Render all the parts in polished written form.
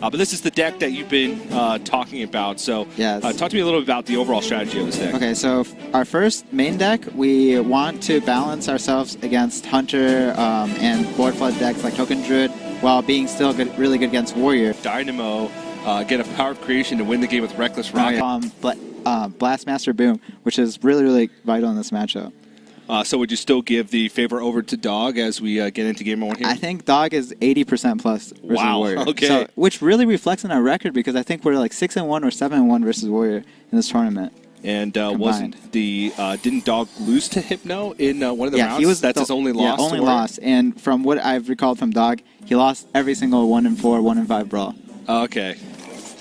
But this is the deck that you've been talking about. So Yes. talk to me a little bit about the overall strategy of this deck. Okay, so our first main deck, we want to balance ourselves against Hunter and board flood decks like Token Druid while being still really good against Warrior. Dynamo, get a power of creation to win the game with Reckless Rocket. Blastmaster Boom, which is really, really vital in this matchup. So would you still give the favor over to Dog as we get into game 1 here? I think Dog is 80% plus versus Warrior. Okay. So, which really reflects in our record because I think we're like 6-1 or 7-1 versus Warrior in this tournament. And didn't Dog lose to Hypno in one of the rounds? That's his only loss. Yeah, only loss. And from what I've recalled from Dog, he lost every single 1-4, 1-5 brawl. Okay.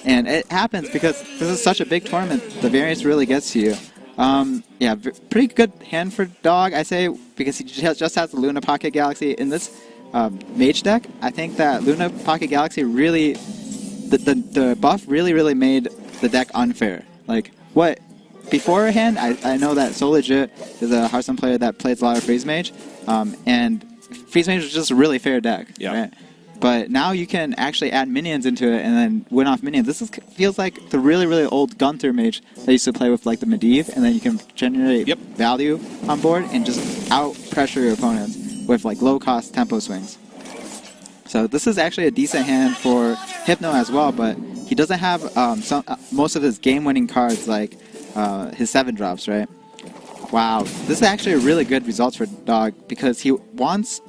And it happens because this is such a big tournament. The variance really gets to you. Yeah, pretty good hand for Dog, I say, because he just has the Luna Pocket Galaxy. In this Mage deck, I think that Luna Pocket Galaxy really, the buff really made the deck unfair. Like, what, beforehand, I know that So Legit is a Hearthstone player that plays a lot of Freeze Mage, and Freeze Mage is just a really fair deck, right? But now you can actually add minions into it and then win off minions. This feels like the really old Gunther mage that used to play with like the Medivh, and then you can generate value on board and just out-pressure your opponents with like low-cost tempo swings. So this is actually a decent hand for Hypno as well, but he doesn't have most of his game-winning cards like his 7-drops, right? Wow, this is actually a really good result for Dog because he wants...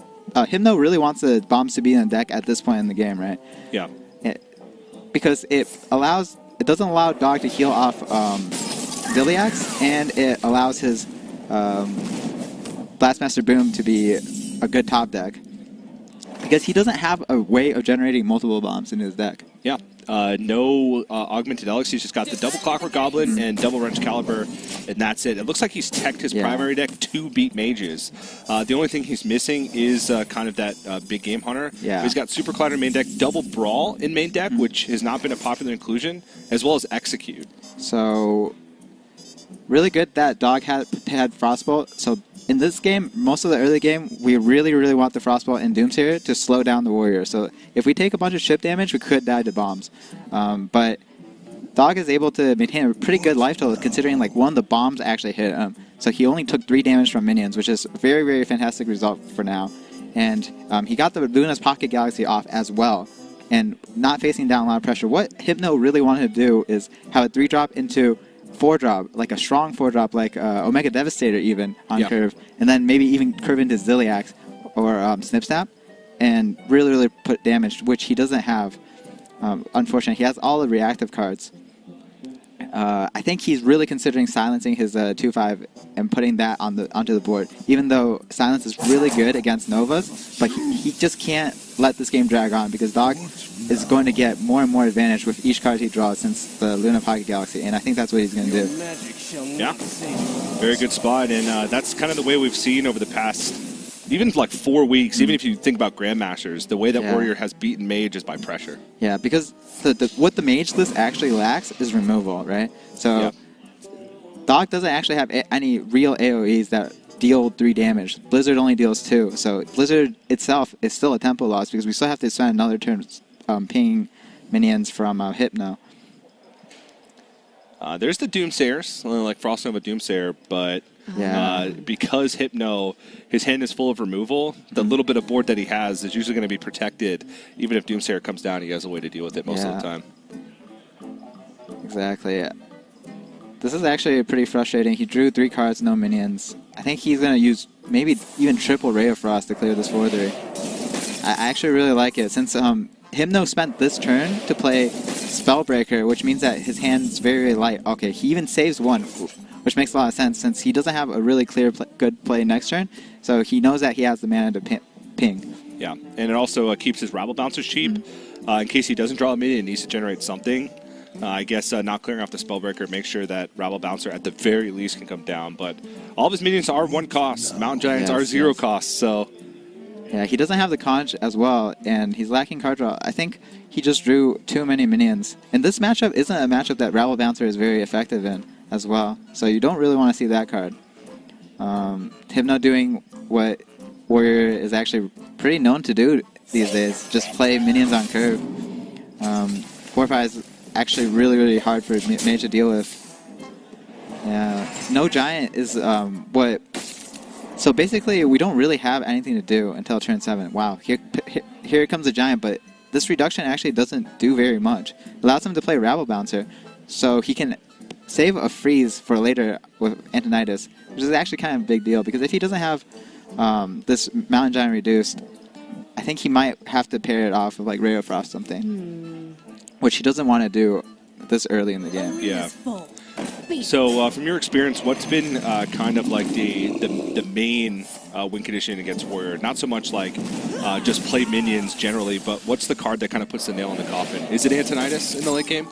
Hypno really wants the bombs to be in the deck at this point in the game, right? Yeah. Because it doesn't allow Dog to heal off Ziliax, and it allows his Blastmaster Boom to be a good top deck. Because he doesn't have a way of generating multiple bombs in his deck. Yeah. No Augmented Elix. He's just got the double Clockwork Goblin and double Wrench Caliber, and that's it. It looks like he's teched his primary deck to beat mages. The only thing he's missing is kind of that big game hunter. Yeah. He's got Super Collider in main deck, double Brawl in main deck, which has not been a popular inclusion, as well as Execute. So, really good that Dog had Frostbolt. So, in this game, most of the early game, we really want the Frostbolt and Doomsayer to slow down the Warrior. So if we take a bunch of chip damage, we could die to bombs. But Dog is able to maintain a pretty good life total considering like one of the bombs actually hit him. So he only took 3 damage from minions, which is a very fantastic result for now. And he got the Luna's Pocket Galaxy off as well. And not facing down a lot of pressure. What Hypno really wanted to do is have a 3-drop into 4-drop, like a strong 4-drop, like Omega Devastator even on curve, and then maybe even curve into Ziliax or Snip Snap, and really put damage, which he doesn't have. Unfortunately, he has all the reactive cards. I think he's really considering silencing his 2/5 and putting that onto the board, even though silence is really good against Novas, but he just can't let this game drag on because Dog is going to get more and more advantage with each card he draws since the Luna Pocket Galaxy, and I think that's what he's going to do. Yeah, very good spot, and that's kind of the way we've seen over the past, even like 4 weeks, even if you think about Grandmasters, the way that Warrior has beaten Mage is by pressure. Yeah, because what the Mage list actually lacks is removal, right? So Dog doesn't actually have any real AoEs that deal 3 damage. Blizzard only deals 2, so Blizzard itself is still a tempo loss because we still have to spend another turn pinging minions from Hypno. There's the Doomsayers, like Frost Nova Doomsayer, but because Hypno, his hand is full of removal, the little bit of board that he has is usually going to be protected. Even if Doomsayer comes down, he has a way to deal with it most of the time. Exactly. This is actually pretty frustrating. He drew 3 cards, no minions. I think he's going to use maybe even triple Ray of Frost to clear this 4-3. I actually really like it since Hypno spent this turn to play Spellbreaker, which means that his hand's very light. Okay, he even saves 1, which makes a lot of sense since he doesn't have a really clear good play next turn, so he knows that he has the mana to ping. Yeah, and it also keeps his Rabble Bouncers cheap. In case he doesn't draw a minion, he needs to generate something. I guess not clearing off the Spellbreaker makes sure that Rabble Bouncer at the very least can come down, but all of his minions are 1 cost. Mountain Giants are 0 cost, so... Yeah, he doesn't have the conch as well, and he's lacking card draw. I think he just drew too many minions. And this matchup isn't a matchup that Rabble Bouncer is very effective in as well, so you don't really want to see that card. Hypno doing what Warrior is actually pretty known to do these days, just play minions on curve. 4/5 is actually really, really hard for Mage to deal with. Yeah, no giant is what. So basically, we don't really have anything to do until turn 7. Wow, here comes a giant, but this reduction actually doesn't do very much. It allows him to play Rabble Bouncer, so he can save a freeze for later with Antonidas, which is actually kind of a big deal, because if he doesn't have this Mountain Giant reduced, I think he might have to pair it off with like Ray of Frost something, which he doesn't want to do this early in the game. Yeah. So from your experience, what's been kind of like the main win condition against Warrior? Not so much like just play minions generally, but what's the card that kind of puts the nail in the coffin? Is it Antonidas in the late game?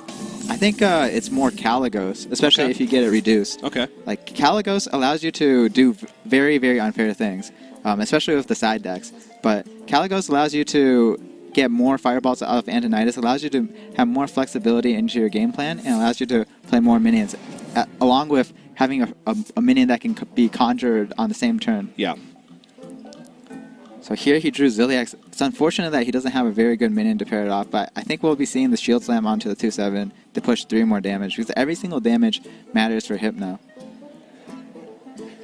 I think it's more Caligos, especially if you get it reduced. Okay. Like, Caligos allows you to do very, very unfair things, especially with the side decks. But Caligos allows you to get more fireballs out of Antonidas, allows you to have more flexibility into your game plan, and allows you to play more minions, along with having a minion that can be conjured on the same turn. Yeah. So here he drew Ziliax. It's unfortunate that he doesn't have a very good minion to pair it off, but I think we'll be seeing the Shield Slam onto the 2/7 to push 3 more damage, because every single damage matters for Hypno.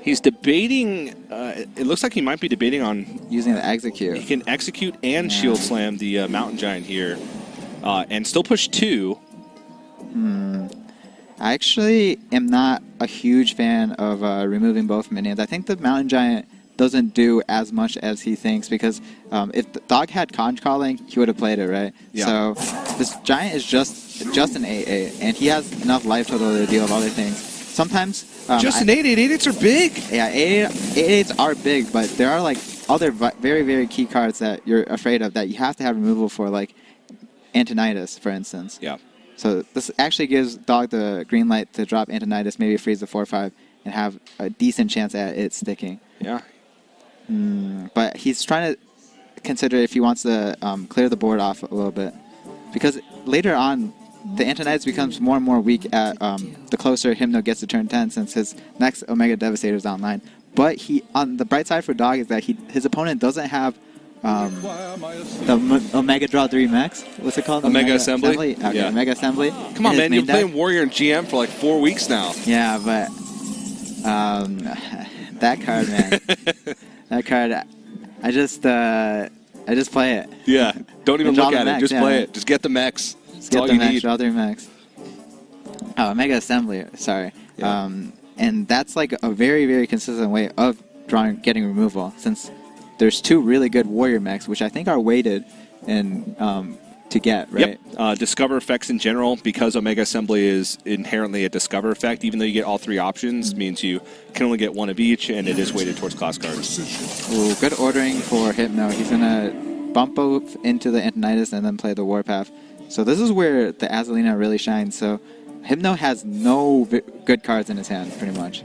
He's debating, it looks like he might be debating on using the execute. He can execute and Shield Slam the Mountain Giant here, and still push 2. I actually am not a huge fan of removing both minions. I think the Mountain Giant doesn't do as much as he thinks, because if the dog had Conch Calling, he would have played it, right? Yeah. So this Giant is just an 8/8, and he has enough life total to deal with other things. Sometimes... just an 8/8. 8/8s are big! Yeah, 8/8s are big, but there are like other very, very key cards that you're afraid of that you have to have removal for, like Antonidas, for instance. Yeah. So this actually gives Dog the green light to drop Antonidas, maybe freeze the 4/5, and have a decent chance at it sticking. Yeah. But he's trying to consider if he wants to clear the board off a little bit, because later on, the Antonidas becomes more and more weak at the closer Hypno gets to turn 10, since his next Omega Devastator is online. But on the bright side for Dog is that his opponent doesn't have the Omega Draw 3 Max. What's it called? Omega Assembly? Okay, Yeah. Omega Assembly. Come on, man. You've been deck. playing Warrior and GM for like 4 weeks now. Yeah, but that card, man. That card, I just play it. Yeah. Don't even Draw look the at it. mechs, Just yeah. play it. Just get the mechs. That's all you need. Draw 3 max. Oh, Omega Assembly. Sorry. Yeah. And that's like a very, very consistent way of getting removal, since there's 2 really good Warrior mechs, which I think are weighted and to get, right? Yep. Discover effects in general, because Omega Assembly is inherently a Discover effect, even though you get all 3 options, means you can only get 1 of each, and it is weighted towards class cards. Ooh, good ordering for Hypno. He's going to bump both into the Antonidas and then play the Warpath. So this is where the Azalina really shines. So Hypno has no good cards in his hand, pretty much.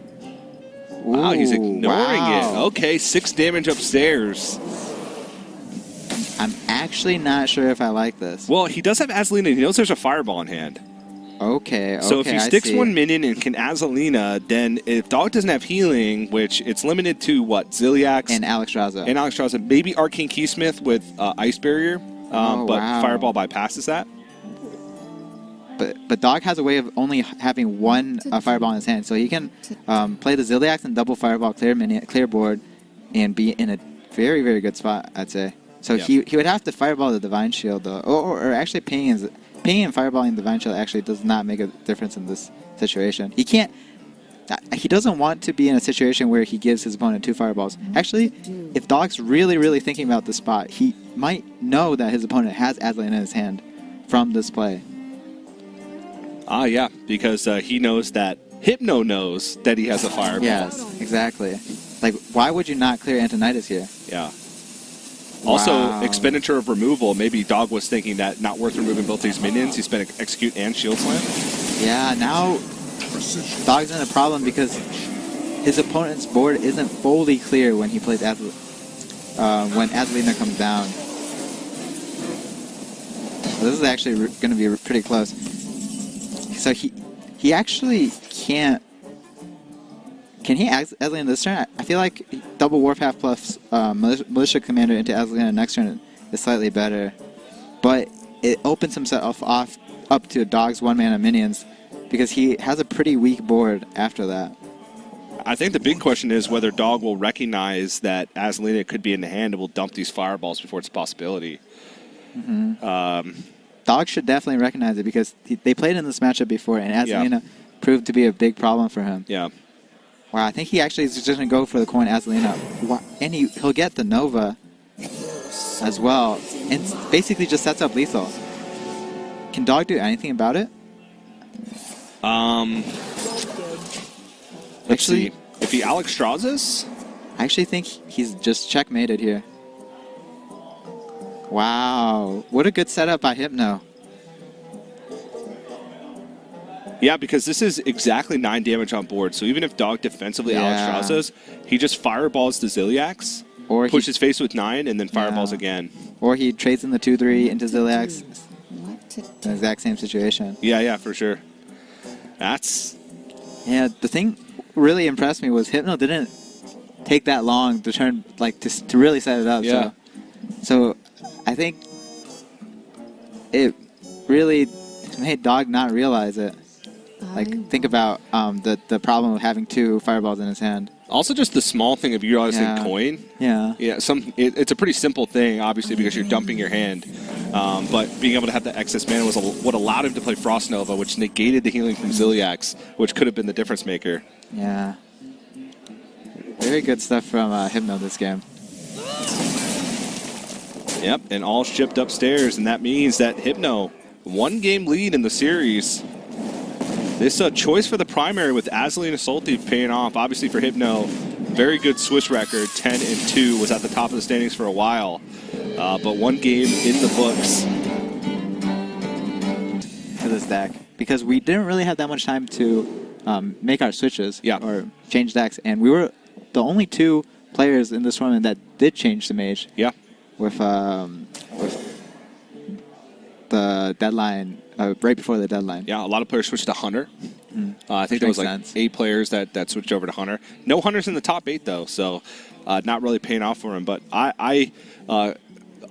Wow, he's ignoring it. wow. Okay, 6 damage upstairs. I'm actually not sure if I like this. Well, he does have Azalina. He knows there's a Fireball in hand. Okay, So if he sticks I see. 1 minion and can Azalina, then if Dog doesn't have healing, which it's limited to, what, Ziliax? And Alexstrasza. And Alexstrasza, maybe Arcane Keysmith with Ice Barrier, but wow. Fireball bypasses that. But Dog has a way of only having 1 Fireball in his hand, so he can play the Ziliax and double Fireball, clear board, and be in a very, very good spot, I'd say. So Yeah. he would have to Fireball the Divine Shield, though. Or actually pinging and Fireballing the Divine Shield actually does not make a difference in this situation. He can't... He doesn't want to be in a situation where he gives his opponent 2 Fireballs. Actually, if Dog's really, really thinking about this spot, he might know that his opponent has Azalina in his hand from this play. Yeah, because he knows that Hypno knows that he has a Fireball. Yes, exactly. Like, why would you not clear Antonidas here? Yeah. Also, Wow. expenditure of removal. Maybe Dog was thinking that not worth removing both these minions. He spent Execute and Shield Slam. Yeah, now Dog's in a problem because his opponent's board isn't fully clear when he plays when Azalina comes down. This is actually going to be pretty close. So he actually can't... Can he Azalina this turn? I feel like double Warpath plus Militia Commander into Azalina next turn is slightly better. But it opens himself off up to Dog's 1-mana minions because he has a pretty weak board after that. I think the big question is whether Dog will recognize that Azalina could be in the hand and will dump these fireballs before it's a possibility. Dog should definitely recognize it because they played in this matchup before, and Azalina proved to be a big problem for him. Yeah. Wow, I think he actually is just going to go for the coin Azalina. And he'll get the Nova as well. And basically just sets up lethal. Can Dog do anything about it? Let's see. If he Alex Straws this? I actually think he's just checkmated here. Wow. What a good setup by Hypno. Yeah, because this is exactly 9 damage on board. So even if Dog defensively Alex Straws he just fireballs the Ziliax, or pushes face with 9, and then fireballs again. Or he trades in the 2-3 into Ziliax. The exact same situation. Yeah, for sure. That's... Yeah, the thing really impressed me was Hypno didn't take that long to turn, like, to really set it up. Yeah. So I think it really made Dog not realize it. Like, think about the problem of having 2 fireballs in his hand. Also, just the small thing of utilizing coin. Yeah. Yeah, it's a pretty simple thing, obviously, because you're dumping your hand. But being able to have the excess mana was what allowed him to play Frost Nova, which negated the healing from Ziliax, which could have been the difference maker. Yeah. Very good stuff from Hypno this game. Yep, and all shipped upstairs, and that means that Hypno, 1-game lead in the series. This choice for the primary with Azalina Salty paying off. Obviously for Hypno, very good Swiss record, 10-2, was at the top of the standings for a while. But 1 game in the books. For this deck. Because we didn't really have that much time to make our switches or change decks. And we were the only 2 players in this tournament that did change to Mage. Yeah. With the deadline, right before the deadline. Yeah, a lot of players switched to Hunter. I think there was like 8 players that switched over to Hunter. No Hunters in the top 8 though, so not really paying off for him. But I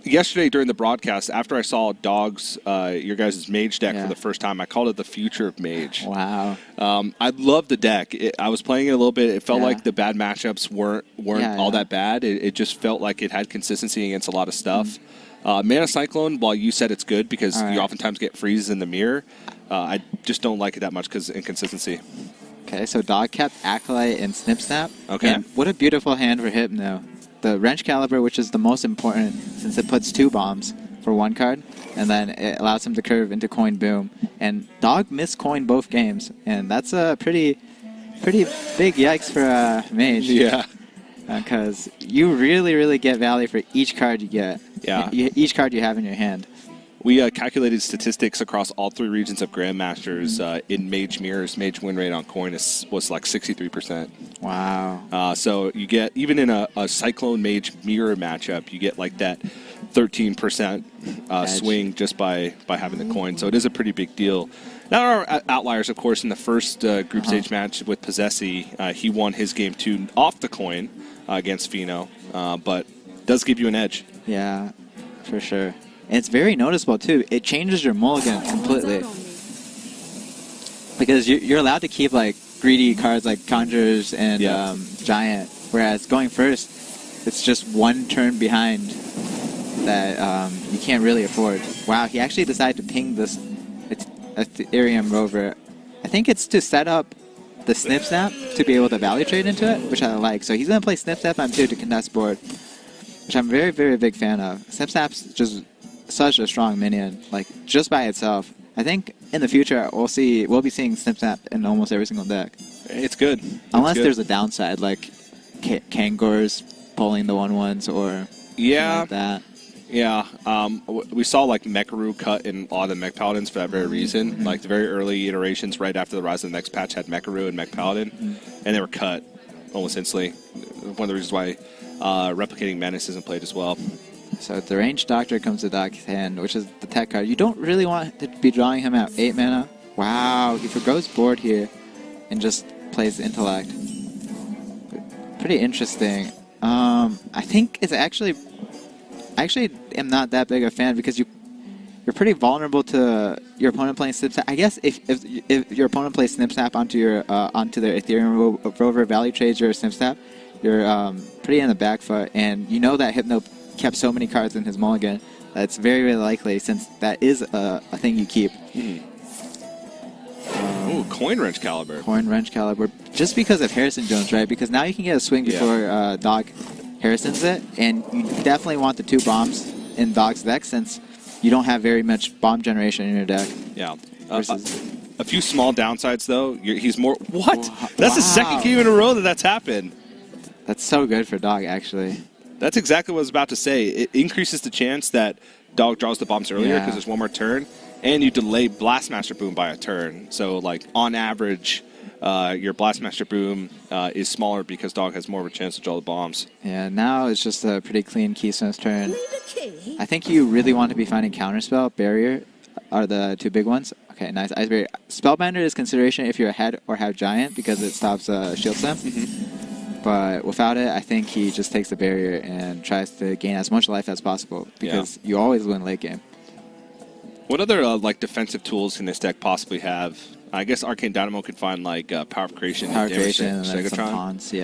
yesterday during the broadcast, after I saw Dog's your guys' Mage deck for the first time, I called it the future of Mage. Wow. I love the deck. I was playing it a little bit. It felt like the bad matchups weren't all that bad. It just felt like it had consistency against a lot of stuff. Mana Cyclone, while you said it's good because you oftentimes get freezes in the mirror, I just don't like it that much because of inconsistency. Okay, so Dog kept Acolyte and Snip Snap. Okay. And what a beautiful hand for Hypno. The Wrench Caliber, which is the most important since it puts 2 bombs for 1 card, and then it allows him to curve into Coin Boom. And Dog missed Coin both games, and that's a pretty big yikes for Mage. Yeah. Because you really get value for each card you get. Yeah. Each card you have in your hand. We calculated statistics across all 3 regions of Grandmasters. In Mage Mirrors, Mage win rate on coin was like 63%. Wow. So you get, even in a Cyclone Mage Mirror matchup, you get like that 13% swing just by having the coin. So it is a pretty big deal. Now there are outliers, of course, in the first group stage match with Possessi. He won his game 2 off the coin against Fino, but does give you an edge. Yeah, for sure. And it's very noticeable, too. It changes your mulligan completely. Because you're allowed to keep, like, greedy cards like Conjurers and Giant, whereas going first, it's just 1 turn behind that you can't really afford. Wow, he actually decided to ping this Ethereum Rover. I think it's to set up the Snip Snap to be able to value trade into it, which I like. So he's going to play Snip Snap on 2 to contest board, which I'm very big fan of. Snip Snap's just such a strong minion, like just by itself. I think in the future we'll be seeing Snip Snap in almost every single deck. It's good. Unless there's a downside, like Kangor's pulling the 1/1s or something like that. Yeah, we saw like Mekaru cut in a lot of the Mech Paladins for that very reason. Like the very early iterations right after the Rise of the Next patch had Mekaru and Mech Paladin, and they were cut almost instantly. One of the reasons why Replicating Menace isn't played as well. So the Ranged Doctor comes to Dog's hand, which is the tech card. You don't really want to be drawing him at 8 mana. Wow, he forgoes board here and just plays Intellect. Pretty interesting. I think it's actually... I actually am not that big a fan because you you're pretty vulnerable to your opponent playing Snip Snap. I guess if your opponent plays Snip Snap onto their Ethereum Rover value trades your Snip Snap, you're pretty in the back foot, and you know that Hypno kept so many cards in his mulligan that it's very, very likely, since that is a thing you keep. Ooh, Coin Wrench Caliber. Coin Wrench Caliber, just because of Harrison Jones, right? Because now you can get a swing before Dog Harrison's it, and you definitely want the 2 bombs in Dog's deck, since you don't have very much bomb generation in your deck. Yeah. Versus A few small downsides, though. He's more... What? That's the second game in a row that's happened. That's so good for Dog, actually. That's exactly what I was about to say. It increases the chance that Dog draws the bombs earlier because there's one more turn, and you delay Blastmaster Boom by a turn. So, like, on average, your Blastmaster Boom is smaller because Dog has more of a chance to draw the bombs. Yeah, now it's just a pretty clean Keystone's turn. I think you really want to be finding Counterspell, Barrier are the 2 big ones. Okay, nice. Ice Barrier. Spellbinder is consideration if you're ahead or have Giant because it stops Shield Stem. But without it, I think he just takes the Barrier and tries to gain as much life as possible because you always win late game. What other like defensive tools can this deck possibly have? I guess Arcane Dynamo could find like Power of Creation, and then some taunts,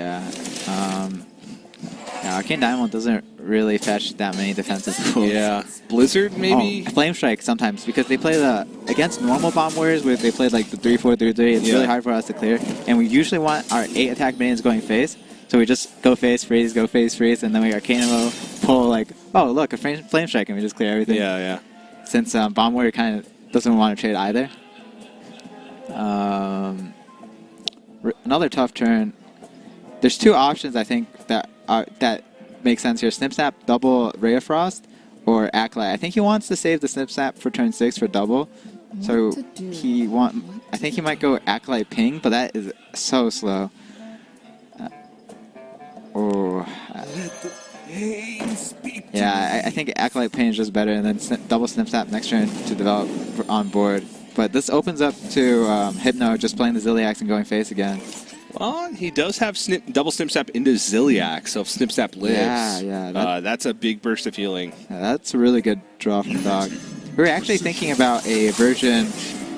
Arcane Dynamo doesn't really fetch that many defensive tools. Yeah, Blizzard maybe? Oh, Flame Strike sometimes, because they play against normal Bomb Warriors, where they played like the 3-4, 3-3, it's really hard for us to clear. And we usually want our 8 attack minions going face, so we just go face, freeze, and then we Arcane Dynamo pull like, oh look, a Flame Strike, and we just clear everything. Yeah. Since Bomb Warrior kind of doesn't want to trade either. Another tough turn. There's 2 options I think that make sense here: Snip Snap, double Ray of Frost, or Acolyte. I think he wants to save the Snip Snap for turn 6 for double. So I think he might go Acolyte Ping, but that is so slow. I think Acolyte Ping is just better, and then double Snip Snap next turn to develop on board. But this opens up to Hypno just playing the Zilliax and going face again. Well, he does have double Snip Snap into Zilliax, so if Snip Snap lives, that's a big burst of healing. Yeah, that's a really good draw from Dog. We were actually thinking about a version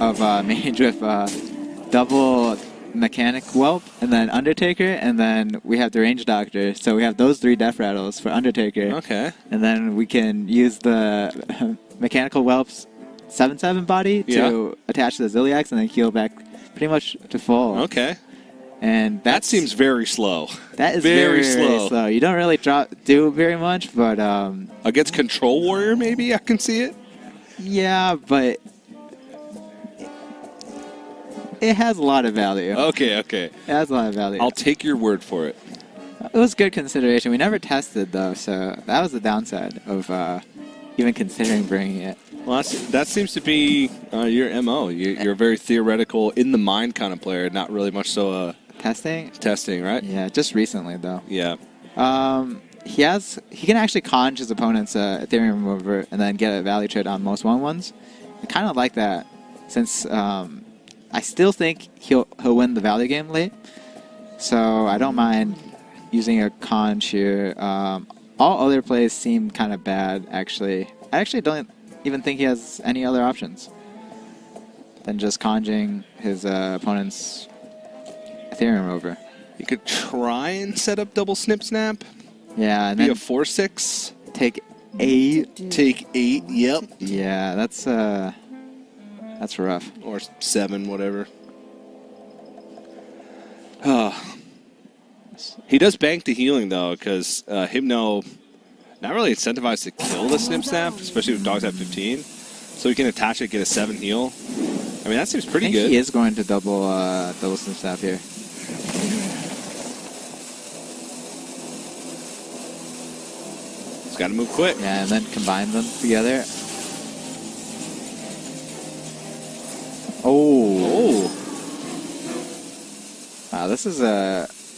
of Mage with double Mechanic Whelp, and then Undertaker, and then we have the Range Doctor. So we have those 3 Death Rattles for Undertaker. Okay. And then we can use the Mechanical Whelp's 7/7 body to attach to the Zilliax and then heal back pretty much to full. Okay. And that seems very slow. That is very slow. You don't really do very much, but against Control Warrior, maybe I can see it. Yeah, but it has a lot of value. Okay. It has a lot of value. I'll take your word for it. It was good consideration. We never tested though, so that was the downside of even considering bringing it. Well, that seems to be your MO. You're a very theoretical, in the mind kind of player, not really much so testing, right? Yeah, just recently though. Yeah. He can actually conj his opponent's Ethereum remover and then get a value trade on most 1/1s. I kind of like that, since I still think he'll win the value game late. So I don't mind using a conj here. All other plays seem kind of bad, actually. I actually don't even think he has any other options than just conjuring his opponent's Ethereum Rover. You could try and set up double Snip Snap. Yeah, and be then a 4/6. Take 8. Take 8. Yep. Yeah, that's rough. Or 7, whatever. He does bank the healing though, because Hypno not really incentivized to kill the Snip Snap, especially with Dogs at 15. So he can attach it, get a 7 heal. I mean, that seems pretty good. He is going to double Snip Snap here. He's got to move quick. Yeah, and then combine them together. Oh. Wow, this is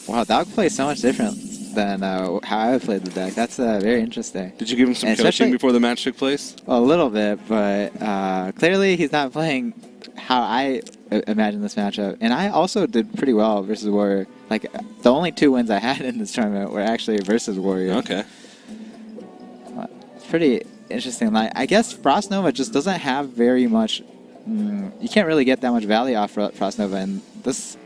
wow, Dog plays so much different than how I played the deck. That's very interesting. Did you give him some coaching before the match took place? A little bit, but clearly he's not playing how I imagine this matchup. And I also did pretty well versus Warrior. Like, the only 2 wins I had in this tournament were actually versus Warrior. Okay. It's pretty interesting. Like, I guess Frost Nova just doesn't have very much. You can't really get that much value off Frost Nova in this.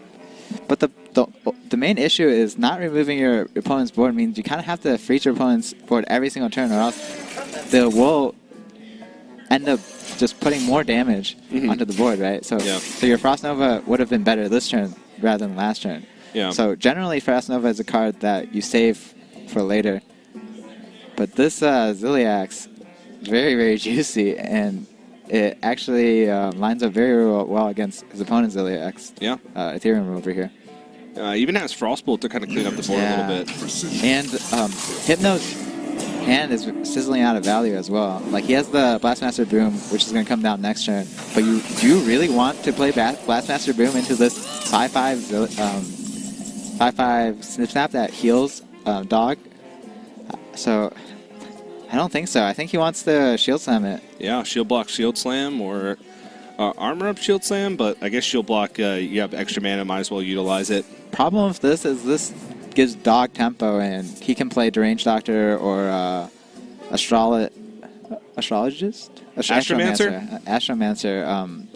But the main issue is not removing your opponent's board means you kind of have to freeze your opponent's board every single turn, or else they will end up just putting more damage onto the board, right? So, so your Frost Nova would have been better this turn rather than last turn. Yeah. So generally, Frost Nova is a card that you save for later. But this Ziliax, very, very juicy, and it actually lines up very well against his opponent's Ziliax. Yeah. Ethereum over here. Even has Frostbolt to kind of clean up the board a little bit. And Hypno's hand is sizzling out of value as well. Like, he has the Blastmaster Boom, which is going to come down next turn. But do you really want to play Blastmaster Boom into this 5/5 5/5 Snip Snap that heals Dog? So, I don't think so. I think he wants to Shield Slam it. Yeah, Shield Block, Shield Slam, or Armor Up, Shield Slam, but I guess Shield Block, you have extra mana, might as well utilize it. Problem with this is this gives Dog tempo, and he can play Deranged Doctor or Astrologist? Astromancer? Astromancer on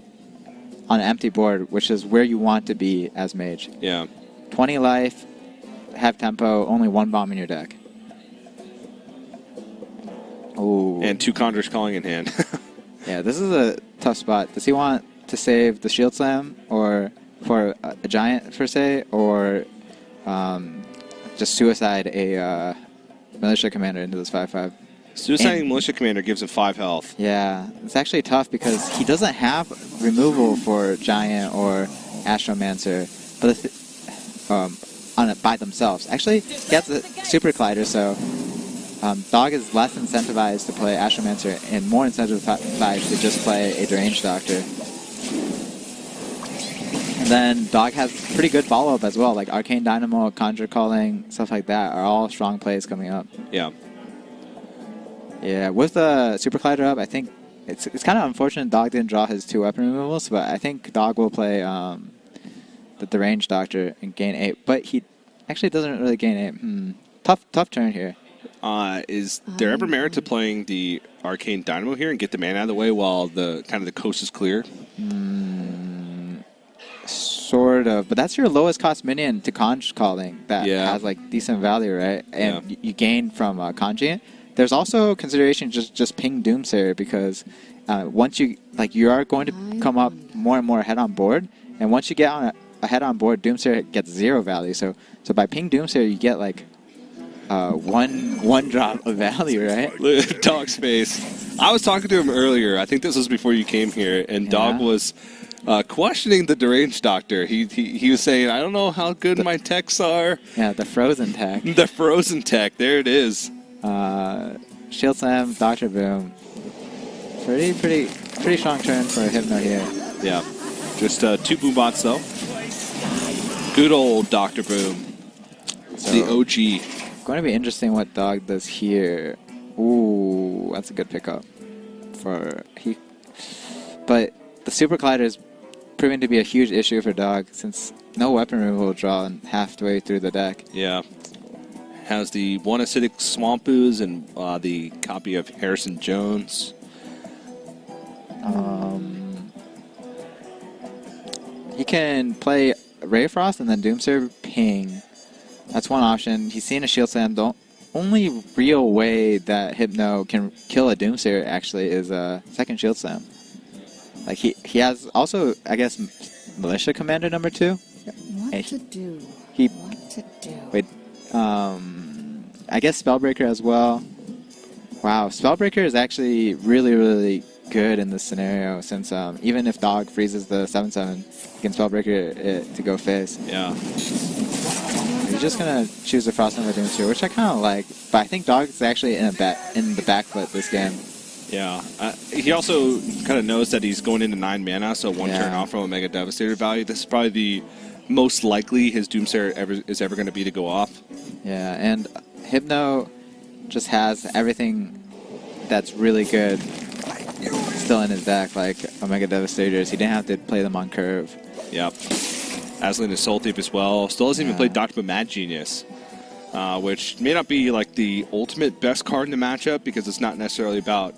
an empty board, which is where you want to be as Mage. Yeah. 20 life, have tempo, only one bomb in your deck. Ooh. And 2 Conjurers Calling in hand. Yeah, this is a tough spot. Does he want to save the Shield Slam or for a Giant, per se, or just suicide a Militia Commander into this 5/5? Suiciding Militia Commander gives him 5 health. Yeah, it's actually tough because he doesn't have removal for Giant or Astromancer, but on it by themselves. Actually, he has a Super Collider, so Dog is less incentivized to play Astromancer and more incentivized to just play a Deranged Doctor. And then Dog has pretty good follow-up as well, like Arcane Dynamo, Conjure Calling, stuff like that are all strong plays coming up. Yeah. Yeah, with the Super Collider up, I think it's kind of unfortunate Dog didn't draw his 2 weapon removals, but I think Dog will play the Deranged Doctor and gain 8. But he actually doesn't really gain 8. Tough turn here. Is there ever merit to playing the Arcane Dynamo here and get the mana out of the way while the coast is clear? Sort of, but that's your lowest cost minion to Conj Calling that has like decent value, right? And you gain from Conjing. There's also consideration just ping Doomsayer, because once you are going to come up more and more ahead on board, and once you get on ahead on board, Doomsayer gets 0 value. So by ping Doomsayer, you get like one drop of value, right? Dog's face. I was talking to him earlier. I think this was before you came here, and Dog was questioning the Deranged Doctor. He was saying, I don't know how good my techs are. Yeah, the frozen tech. The frozen tech. There it is. Shield Slam, Doctor Boom. Pretty strong turn for Hypno here. Yeah. Just 2 boom bots though. Good old Doctor Boom. So, the OG. Going to be interesting what Dog does here. Ooh, that's a good pickup but the Super Collider is proving to be a huge issue for Dog, since no weapon removal drawn halfway through the deck. Yeah. Has the 1 Acidic Swamp Ooze and the copy of Harrison Jones. He can play Ray Frost and then Doomsayer Ping. That's one option. He's seen a Shield Slam. The only real way that Hypno can kill a Doomsayer actually is a second Shield Slam. Like he has also, I guess, Militia Commander number 2. What to do? Wait, I guess Spellbreaker as well. Wow, Spellbreaker is actually really, really good in this scenario, since even if Dog freezes the 7/7, you can Spellbreaker it to go face. Yeah. He's just gonna choose the Frost Nova Doomsayer, which I kind of like, but I think Dog is actually in the back foot this game. Yeah. He also kind of knows that he's going into 9 mana, so 1 turn off from a Mega Devastator value. This is probably the most likely his Doomsayer is ever going to be to go off. Yeah, and Hypno just has everything that's really good still in his deck, like Omega Devastators. He didn't have to play them on curve. Yep. Aslan is Soul Thief as well. Still hasn't even played Dr. Mad Genius. which may not be like the ultimate best card in the matchup because it's not necessarily about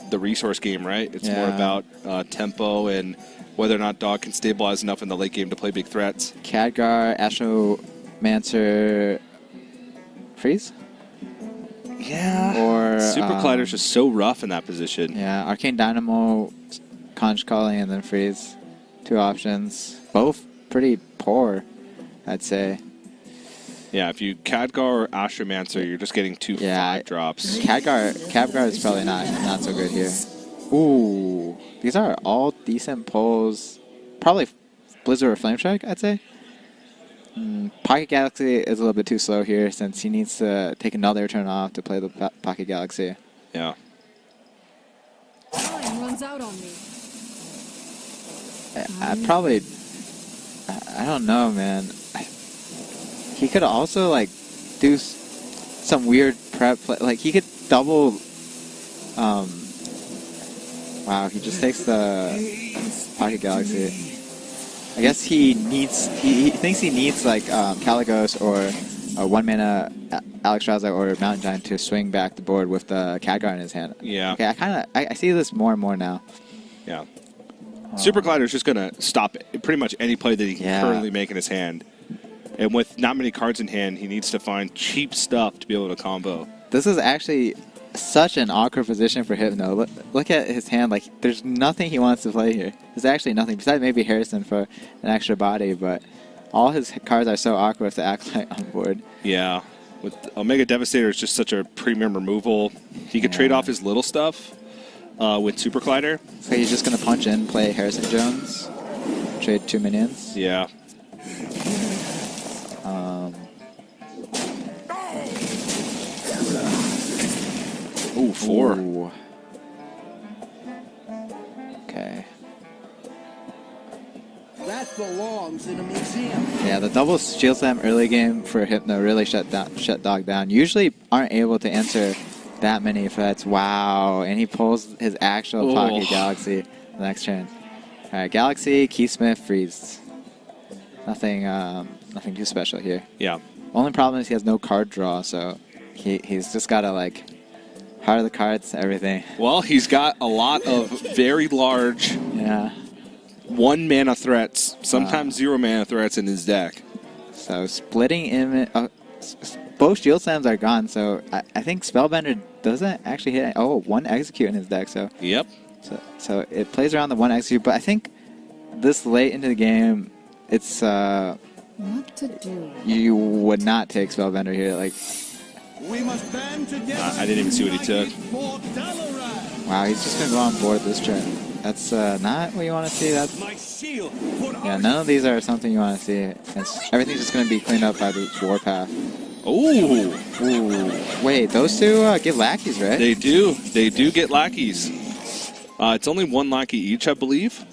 the resource game, right? It's more about tempo and whether or not Dog can stabilize enough in the late game to play big threats. Khadgar, Astromancer, Freeze? Yeah. Or Super Collider's just so rough in that position. Yeah, Arcane Dynamo, Conch Calling, and then Freeze. 2 options. Both pretty poor, I'd say. Yeah, if you Khadgar or Astromancer, you're just getting 2 5 drops. Khadgar is probably not so good here. Ooh, these are all decent pulls. Probably Blizzard or Flame Strike, I'd say. Pocket Galaxy is a little bit too slow here since he needs to take another turn off to play the Pocket Galaxy. Yeah. Time runs out on me. I'd probably... I don't know, man. He could also, like, do some weird prep play. Like, he could double... wow, he just takes the Pocket Galaxy. I guess he thinks he needs like Caligos or a 1-mana Alexstrasza or Mountain Giant to swing back the board with the Khadgar in his hand. Yeah. Okay, I see this more and more now. Yeah. Super Collider's just going to stop pretty much any play that he can currently make in his hand. And with not many cards in hand, he needs to find cheap stuff to be able to combo. This is actually such an awkward position for Hypno. Look at his hand. Like, there's nothing he wants to play here. There's actually nothing besides maybe Harrison for an extra body, but all his cards are so awkward with the Acolyte on board. Yeah. With Omega Devastator is just such a premium removal. He could trade off his little stuff with Super Collider. So he's just going to punch in, play Harrison Jones, trade 2 minions. Yeah. Ooh, 4. Ooh. Okay. That belongs in a museum. Yeah, the double Shield Slam early game for Hypno really shut Dog down. Usually aren't able to answer that many threats. Wow, and he pulls his actual Pocket Galaxy the next turn. All right, Galaxy, Keysmith, Freeze. Nothing too special here. Yeah. Only problem is he has no card draw, so he's just gotta like heart of the cards, everything. Well, he's got a lot of very large 1-mana threats, sometimes 0-mana threats in his deck. So splitting image. Both Shield Slams are gone, so I think Spellbender doesn't actually hit. Oh, 1 Execute in his deck, so. Yep. So it plays around the 1 Execute, but I think this late into the game, it's What to do? you would not take Spellbender here. Like, We must band together. I didn't even see what he took. wow, he's just gonna go on board this turn. That's not what you want to see. That's yeah, none of these are something you want to see. Everything's just gonna be cleaned up by the Warpath. Ooh. Wait, those two get lackeys, right? They do. They do get lackeys. It's only 1 lackey each, I believe.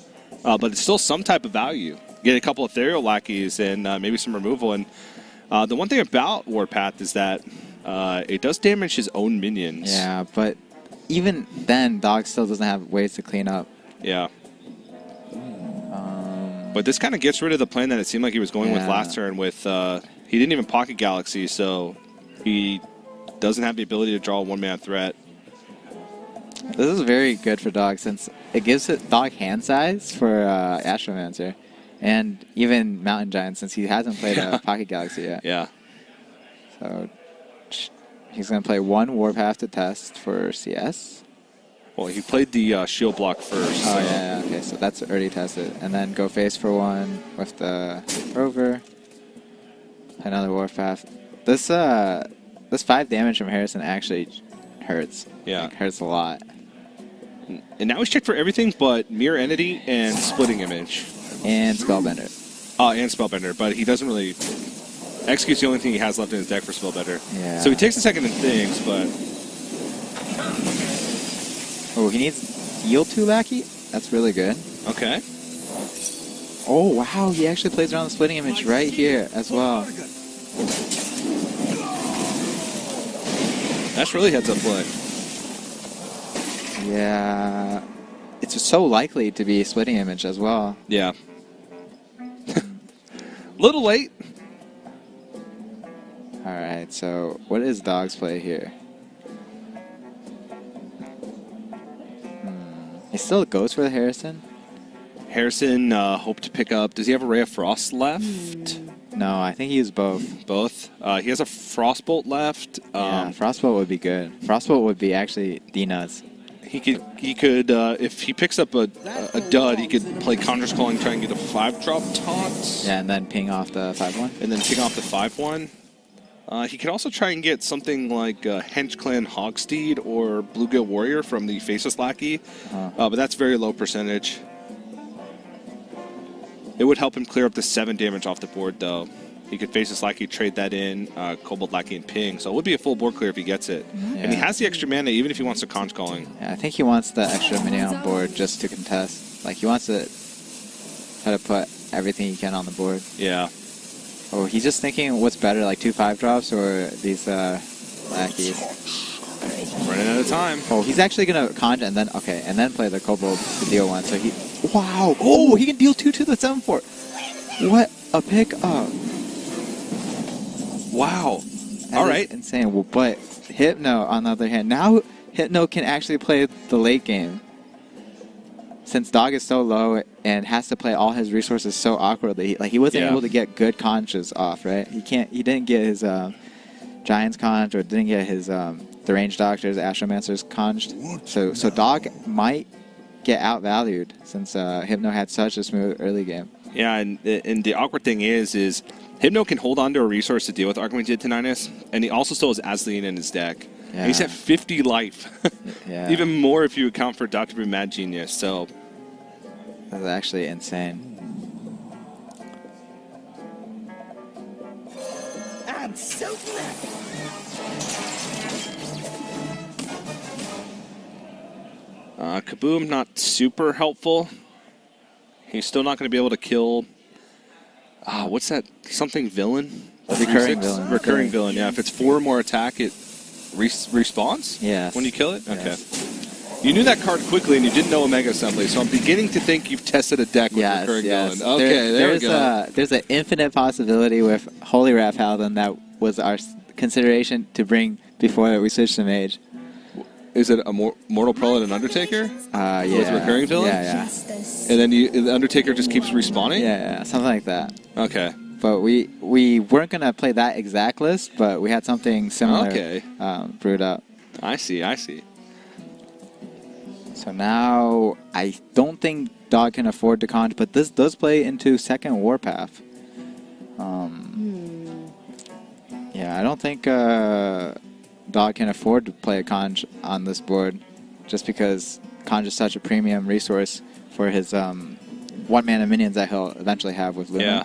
But it's still some type of value. Get a couple of ethereal lackeys and maybe some removal. And the one thing about Warpath is that it does damage his own minions. Yeah, but even then, Dog still doesn't have ways to clean up. Yeah. But this kind of gets rid of the plan that it seemed like he was going with last turn with... he didn't even Pocket Galaxy, so he doesn't have the ability to draw a 1-mana threat. This is very good for Dog since it gives it Dog hand size for Astromancer. And even Mountain Giant since he hasn't played a Pocket Galaxy yet. Yeah. So he's going to play 1 Warpath to test for CS. Well, he played the shield block first. Oh, yeah, okay, so that's already tested. And then go face for 1 with the Rover. Another Warpath. This 5 damage from Harrison actually hurts. Yeah. Like, hurts a lot. And now he's checked for everything but Mirror Entity and Splitting Image. And Spellbender. And Spellbender, but he doesn't really... Execute's the only thing he has left in his deck for Spellbender. Yeah. So he takes a second in things, but... Oh, he needs Heal 2 Lackey? That's really good. Okay. Oh, wow, he actually plays around the Splitting Image right here as well. That's really heads-up play. Yeah. It's so likely to be Splitting Image as well. Yeah. Little late. Alright, so what is Dog's play here? He still goes for the Harrison? Harrison hope to pick up. Does he have a Ray of Frost left? No, I think he used both. Both. He has a Frostbolt left. Yeah, Frostbolt would be good. Frostbolt would be actually D-nuts. He could if he picks up a dud, he could play Conjurer's Calling, try and get a 5-drop taunt. Yeah, and then ping off the 5-1. And then ping off the 5-1. He could also try and get something like Hench Clan Hogsteed or Bluegill Warrior from the Faceless Lackey, but that's very low percentage. It would help him clear up the 7 damage off the board, though. He could Faceless Lackey, trade that in, Kobold Lackey, and ping. So it would be a full board clear if he gets it. Yeah. And he has the extra mana, even if he wants to Conch Calling. Yeah, I think he wants the extra mini on board just to contest. Like, he wants to try to put everything he can on the board. Yeah. Oh, he's just thinking what's better, like 2 5-drops or these lackeys. Running out of time. Oh, he's actually gonna conj and then and then play the Kobold to deal 1. So he, wow! Oh, he can deal 2 to the 7-4. What a pick up! Wow. That All is right. insane. Well, but Hypno, on the other hand, now Hypno can actually play the late game. Since Dog is so low and has to play all his resources so awkwardly, like he wasn't able to get good conches off, right? He didn't get his Giants conch or didn't get his the range doctors, Astromancers conched. So Dog might get outvalued since Hypno had such a smooth early game. Yeah, and the awkward thing is Hypno can hold on to a resource to deal with Archimage Tinnitus, and he also still has Azlean in his deck. Yeah. And he's at 50 life. Yeah. Even more if you account for Dr. Boom Mad Genius. So That's actually insane. I'm so glad. Kaboom, not super helpful. He's still not going to be able to kill... what's that? Something villain? Recurring 3/6? villain. Recurring villain, yeah. If it's 4 or more attack, it respawns? Yes. When you kill it? Yes. Okay. You knew that card quickly and you didn't know Omega Assembly, so I'm beginning to think you've tested a deck with Recurring Villain. Okay, there we go. There's an infinite possibility with Holy Wrath Halden that was our consideration to bring before we switched to Mage. Is it a Mortal Prelate and Undertaker? Yeah. With Recurring Villain? Yeah. And then the Undertaker just keeps respawning? Yeah, something like that. Okay. But we weren't going to play that exact list, but we had something similar brewed up. I see. So now I don't think Dog can afford to conch, but this does play into second Warpath. Yeah, I don't think Dog can afford to play a conch on this board, just because conch is such a premium resource for his 1-mana minions that he'll eventually have with Luna. Yeah.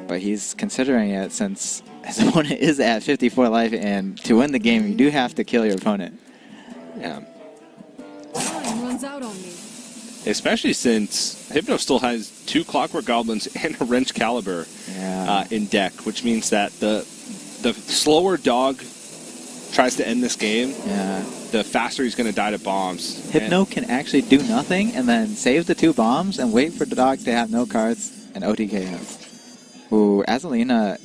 But he's considering it since his opponent is at 54 life, and to win the game, you do have to kill your opponent. Yeah. Time runs out on me. Especially since Hypno still has 2 Clockwork Goblins and a Wrench Caliber in deck, which means that the slower Dog tries to end this game, the faster he's going to die to bombs. Hypno can actually do nothing and then save the 2 bombs and wait for the Dog to have no cards and OTK him. Ooh, Azalina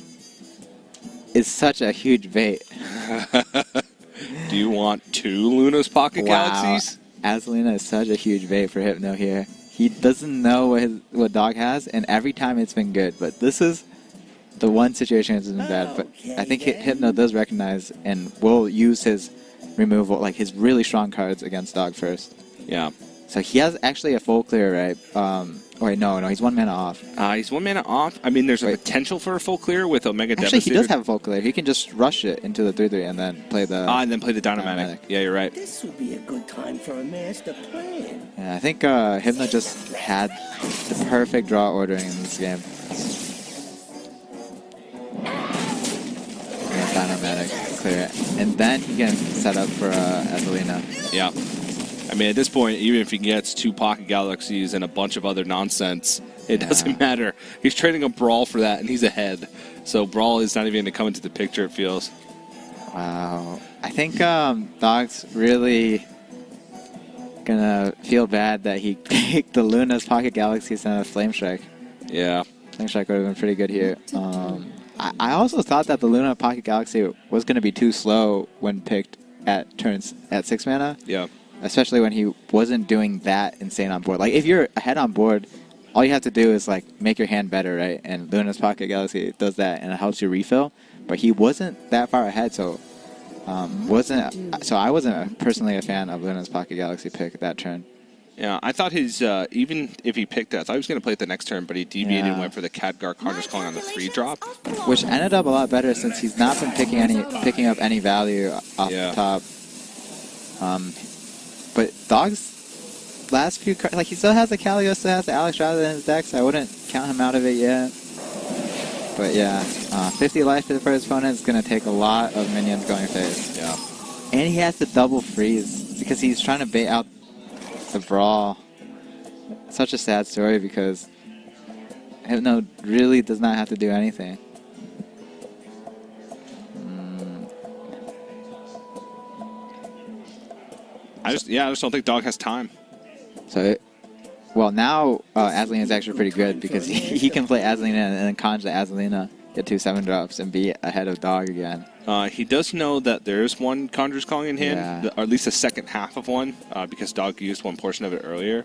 is such a huge bait. Do you want 2 Luna's Pocket Galaxies? Azalina is such a huge bait for Hypno here. He doesn't know what Dog has, and every time it's been good. But this is the one situation that's been bad. But I think Hypno does recognize and will use his removal, like his really strong cards against Dog first. Yeah. So he has actually a full clear, right? Wait, no, he's 1 mana off. He's 1 mana off. I mean, there's a potential for a full clear with Omega Actually, Devastator. he does have a full clear. He can just rush it into the 3/3 and then play the... and then play the Dynamatic. Yeah, you're right. This would be a good time for a master plan. Yeah, I think Hypno just had the perfect draw ordering in this game. And Dynamatic, clear it. And then he can set up for Azalina. Yeah. I mean, at this point, even if he gets 2 Pocket Galaxies and a bunch of other nonsense, it doesn't matter. He's trading a Brawl for that, and he's ahead. So Brawl is not even going to come into the picture, it feels. Wow. I think Dog's really gonna feel bad that he picked the Luna's Pocket Galaxies and a Flame Strike. Yeah. Flame Strike would have been pretty good here. I also thought that the Luna Pocket Galaxy was going to be too slow when picked at turns at 6 mana. Yeah. Especially when he wasn't doing that insane on board. Like, if you're ahead on board, all you have to do is, like, make your hand better, right? And Luna's Pocket Galaxy does that, and it helps you refill. But he wasn't that far ahead, so I wasn't personally a fan of Luna's Pocket Galaxy pick that turn. Yeah, I thought his, even if he picked it, I thought he was going to play it the next turn, but he deviated and went for the Khadgar Conjurer's Calling on the 3-drop. Which ended up a lot better since he's not been picking up any value off the top. But Dog's last few cards, like, he still has the Caligos, still has the Alex Strada in his deck, so I wouldn't count him out of it yet. But yeah, 50 life for his opponent is going to take a lot of minions going face. Yeah. And he has to double freeze because he's trying to bait out the brawl. Such a sad story because Hypno really does not have to do anything. I just don't think Dog has time. So, well, now Azalina is actually pretty good because he can play Azalina and then conjure Azalina, get 2 7-drops, and be ahead of Dog again. He does know that there is one Conjurer's Calling in hand, or at least the second half of one, because Dog used one portion of it earlier.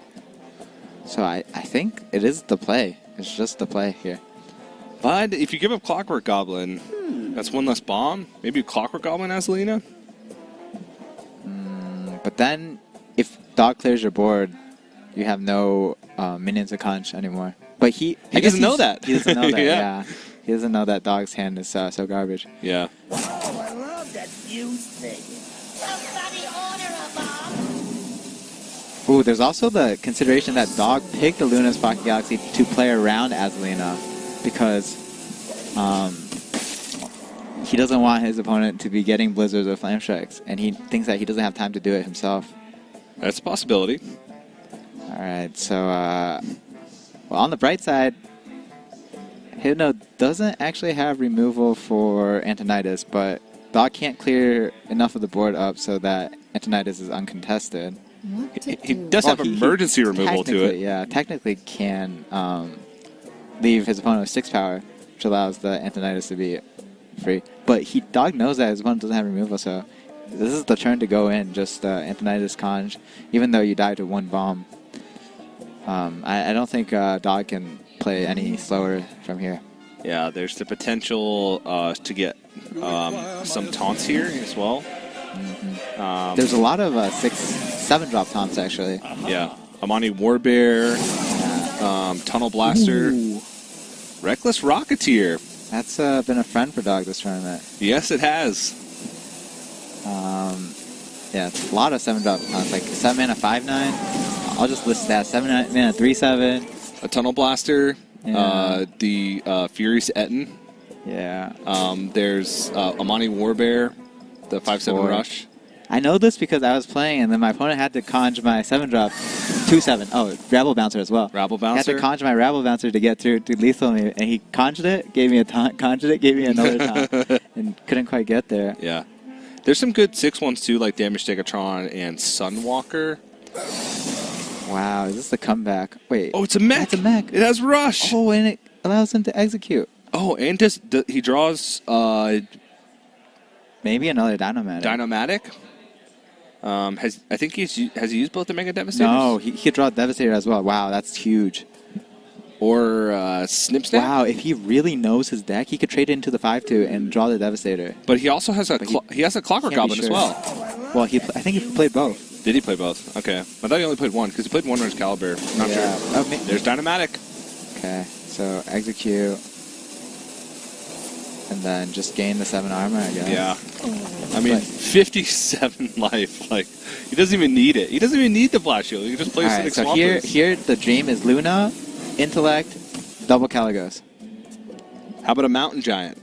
So I think it is the play. It's just the play here. But if you give up Clockwork Goblin, that's one less bomb. Maybe Clockwork Goblin Azalina? But then, if Dog clears your board, you have no minions to conch anymore. But he doesn't know that. He doesn't know that, Yeah. yeah. He doesn't know that Dog's hand is so garbage. Yeah. Oh, I love that fuse thing. Somebody order a bomb. Ooh, there's also the consideration that Dog picked the Luna's Pocket Galaxy to play around Azalina because he doesn't want his opponent to be getting Blizzards or Flame Strikes, and he thinks that he doesn't have time to do it himself. That's a possibility. Alright, so, well, on the bright side, Hypno doesn't actually have removal for Antonidas, but Dog can't clear enough of the board up so that Antonidas is uncontested. He does have emergency removal to it. Yeah, technically can leave his opponent with 6 power, which allows the Antonidas to be free. But Dog knows that his opponent doesn't have removal, so this is the turn to go in, just Antonidas conj, even though you die to 1 bomb. I don't think Dog can play any slower from here. Yeah, there's the potential to get some taunts here as well. There's a lot of 6, 7-drop taunts, actually. Yeah. Amani Warbear, Tunnel Blaster, Reckless Rocketeer. That's been a friend for Dog this tournament. Yes, it has. Yeah, it's a lot of 7-drop taunts, like 7 mana 5/9. I'll just list that. 7 mana 3/7. A Tunnel Blaster, Yeah. the Furious Etten. Yeah. There's Amani Warbear, the 5/7 4. Rush. I know this because I was playing, and then my opponent had to conjure my 7-drop 2/7. Oh, Rabble Bouncer as well. Rabble I had Bouncer. to conjure my Rabble Bouncer to get through to lethal me, and he conjured it, gave me a taunt, conjured it, gave me another taunt, and couldn't quite get there. Yeah. There's some good 6/1s too, like Damage Stegatron and Sunwalker. Wow, is this the comeback? Wait. Oh, it's a mech. It's a mech. It has Rush. Oh, and it allows him to execute. Oh, and he draws Maybe another Dynomatic. Dynomatic. Has he used both the Mega Devastators? No, he could draw Devastator as well. Wow, that's huge. Or Snip Snap? Wow, if he really knows his deck, he could trade it into the 5/2 and draw the Devastator. But he also has a Clockwork Can't be Goblin as sure. well. Well, I think he played both. Did he play both? Okay. I thought he only played one, because he played one Runner's Caliber. Not Yeah. sure. Oh, There's Dynomatic. Okay, so execute. And then just gain the 7 armor, I guess. Yeah. I mean, But- 57 life. Like, he doesn't even need it. He doesn't even need the Blast Shield. He can just play Alright, Acidic so Swampers. here the dream is Luna, Intellect, double Caligos. How about a Mountain Giant?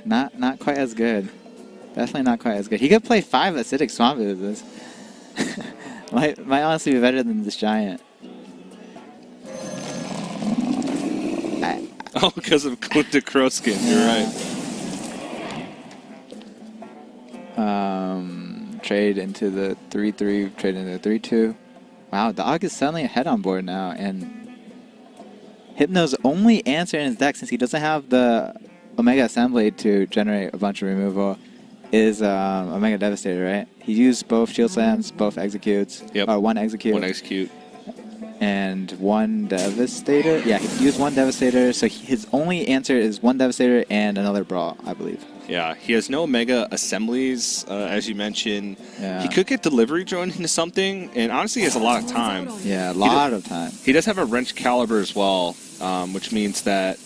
Not quite as good. Definitely not quite as good. He could play 5 Acidic Swampers. might honestly be better than this Giant. Oh, because of Quinta Crowskin. You're right. Trade into the 3/3, trade into the 3/2. Wow, Dog is suddenly ahead on board now, and Hypno's only answer in his deck, since he doesn't have the Omega Assembly to generate a bunch of removal is Omega Devastator, right? He used both Shield Slams, both Executes. Yep. One Execute. One execute. And one Devastator. Yeah, he used one Devastator, so his only answer is one Devastator and another Brawl, I believe. Yeah, he has no Omega Assemblies, as you mentioned. Yeah. He could get Delivery Drone into something, and honestly, he has a lot of time. Yeah, a lot of time. He does have a Wrench Caliber as well, which means that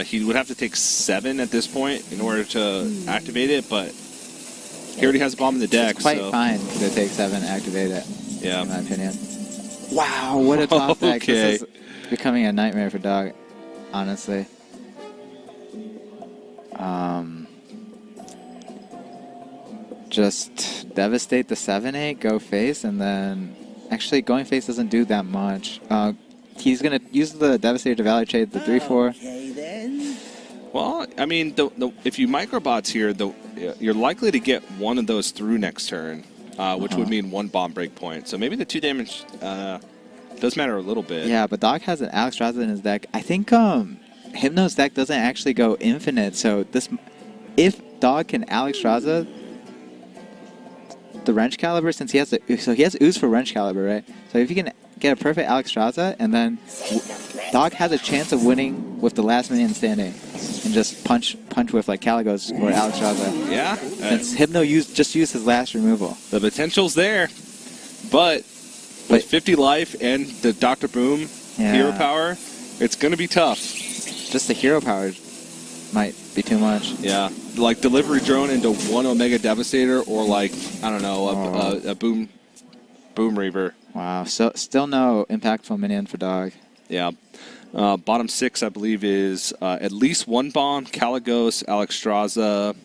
he would have to take 7 at this point in order to activate it, but he already has a bomb in the deck. It's quite so. fine to take 7 and activate it, Yeah. in my opinion. Wow, what a top deck. Okay. This is becoming a nightmare for Dog, honestly. Just devastate the 7-8, go face, and then... Actually, going face doesn't do that much. He's going to use the Devastator to Valor Trade the 3-4. Okay, then. Well, I mean, if you microbots here, you're likely to get one of those through next turn, which would mean 1 bomb break point. So maybe the 2 damage does matter a little bit. Yeah, but Dog has an Alexstrasza in his deck. I think Hypno's deck doesn't actually go infinite, so if Dog can Alexstrasza the Wrench Caliber, since he has Ooze for Wrench Caliber, right? So if he can get a perfect Alexstrasza, and then Dog has a chance of winning with the last minion standing, and just punch with like Caligos or Alexstrasza. Yeah. Since Hypno just used his last removal. The potential's there, but with 50 life and the Dr. Boom hero power, it's going to be tough. Just the hero power might be too much. Yeah, like Delivery Drone into 1 Omega Devastator, or like, I don't know, a Boom Reaver. Wow, so still no impactful minion for Dog. Yeah. Bottom 6, I believe, is at least 1 bomb, Caligos, Alexstrasza,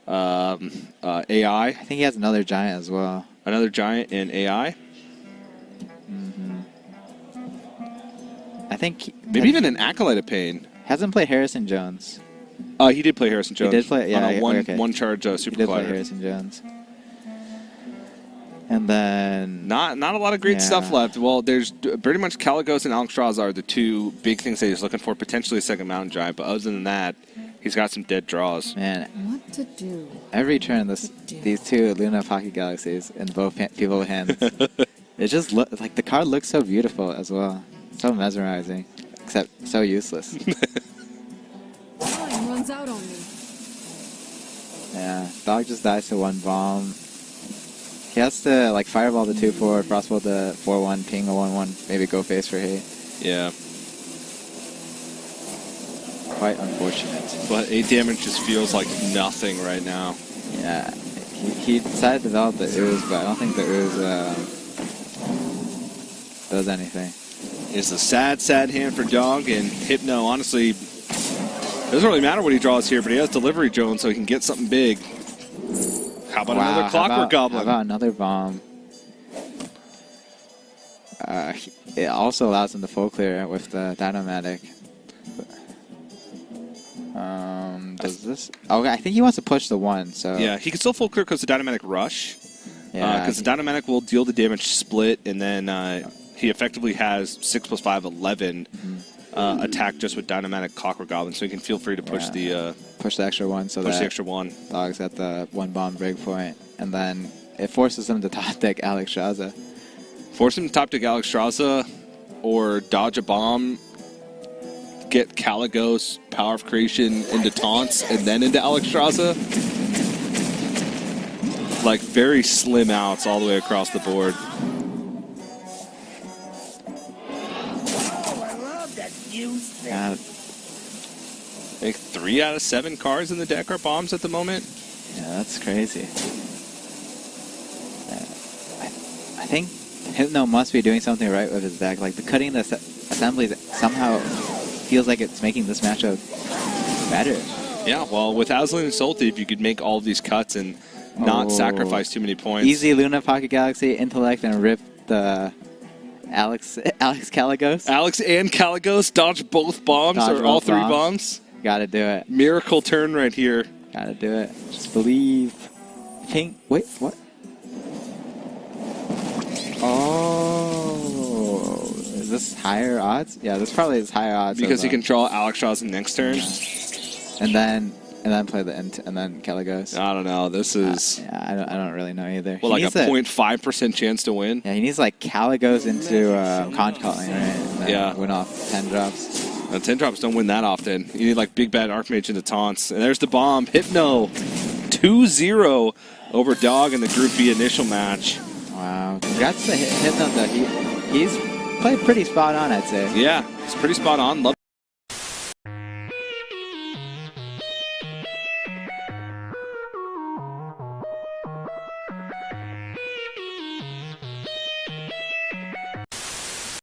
AI. I think he has another giant as well. Another giant in AI. I think Maybe even an Acolyte of Pain. hasn't played Harrison Jones. He did play Harrison Jones. He did play, yeah, on a okay. one charge He Super did play Collider. Harrison Jones. And then Not a lot of great stuff left. Well, there's pretty much Caligos and Alexstrasza are the 2 big things that he's looking for. Potentially a second Mountain Giant, but other than that, he's got some dead draws. man, What to do? every turn these 2 Luna Pocket Galaxies in both people's hands. It just like the card looks so beautiful as well, so mesmerizing, except so useless. Time runs out on me. Yeah, Dog just dies to 1 bomb. He has to like Fireball the 2-4, Frostbolt the 4-1, ping a 1-1, maybe go face for hate. Yeah. Quite unfortunate. But 8 damage just feels like nothing right now. Yeah, he decided to develop the Ooze, but I don't think the Ooze does anything. It's a sad, sad hand for Dog, and Hypno, honestly, doesn't really matter what he draws here, but he has Delivery Drone, so he can get something big. How about another Clockwork Goblin? How about another bomb? It also allows him to full clear with the Dynomatic. Does this? Okay, I think he wants to push the 1. So Yeah, he can still full clear because the Dynomatic Rush. yeah, Because the Dynomatic will deal the damage split, and then he effectively has 6 + 5, 11 attack just with Dynomatic Clockwork Goblin, so he can feel free to push push the extra 1 so push that the extra 1. Dog's at the 1 bomb breakpoint, and then it forces him to top deck Alexstrasza. Force him to top deck Alexstrasza, or dodge a bomb, get Caligos, Power of Creation into taunts, and then into Alexstrasza. Like, very slim outs all the way across the board. Oh, I love that fuse thing. Yeah, I think 3 out of 7 cards in the deck are bombs at the moment. yeah, that's crazy. I think Hypno must be doing something right with his deck. Like the cutting the assemblies somehow feels like it's making this matchup better. Yeah, well, with Azlan and Sulti, if you could make all of these cuts and not sacrifice too many points. Easy Luna Pocket Galaxy, Intellect, and rip the Alex Caligos. Alex and Caligos dodge both bombs, Dodge or all both 3 bombs. bombs. Gotta do it. Miracle turn right here. Gotta do it. Just believe. Pink. Wait, what? Oh, is this higher odds? Yeah, this probably is higher odds. Because he of, can draw Alexstrasza next turn. and then play the and then Caligos. I don't know. This is Yeah, I don't really know either. well, He like a needs 0.5% chance to win. Yeah, he needs like Caligos into Conch Calling, right? And then Yeah. win off 10 drops. 10 drops don't win that often. You need like Big Bad Archmage into taunts. And there's the bomb. Hypno 2-0 over Dog in the Group B initial match. Wow. Congrats to Hypno though. He's played pretty spot on, I'd say. Yeah, it's pretty spot on. Love